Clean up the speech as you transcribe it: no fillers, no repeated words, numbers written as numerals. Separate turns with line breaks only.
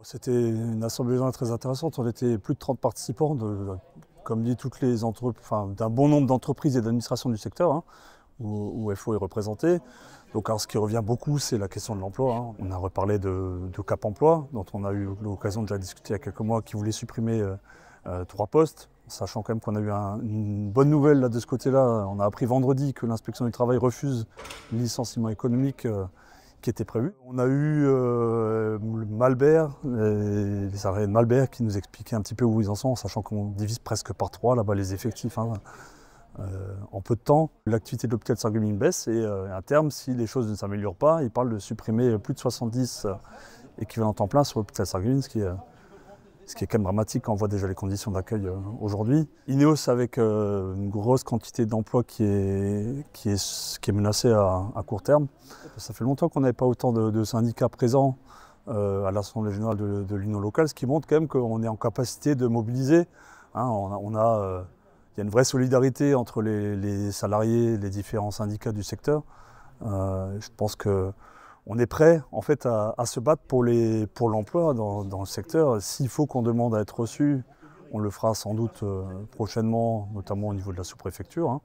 C'était une assemblée générale très intéressante. On était plus de 30 participants, comme dit, d'un bon nombre d'entreprises et d'administrations du secteur, hein, où FO est représenté. Donc, alors, ce qui revient beaucoup, c'est la question de l'emploi, hein. On a reparlé de Cap Emploi, dont on a eu l'occasion de déjà discuter il y a quelques mois, qui voulait supprimer 3 postes, sachant quand même qu'on a eu une bonne nouvelle là, de ce côté-là. On a appris vendredi que l'inspection du travail refuse le licenciement économique qui était prévu. On a eu Malbert, les salariés de Malbert qui nous expliquaient un petit peu où ils en sont, sachant qu'on divise presque par 3 là-bas les effectifs, hein, en peu de temps. L'activité de l'hôpital Sarreguemines baisse et à terme, si les choses ne s'améliorent pas, ils parlent de supprimer plus de 70 équivalents temps plein sur l'hôpital Sarreguemines, ce qui est quand même dramatique quand on voit déjà les conditions d'accueil aujourd'hui. Ineos avec une grosse quantité d'emplois qui est menacée à court terme. Ça fait longtemps qu'on n'avait pas autant de syndicats présents à l'Assemblée générale de l'Union locale, ce qui montre quand même qu'on est en capacité de mobiliser, hein. Il y a une vraie solidarité entre les salariés, les différents syndicats du secteur. Je pense qu'on est prêt en fait, à se battre pour l'emploi dans le secteur. S'il faut qu'on demande à être reçu, on le fera sans doute prochainement, notamment au niveau de la sous-préfecture, hein.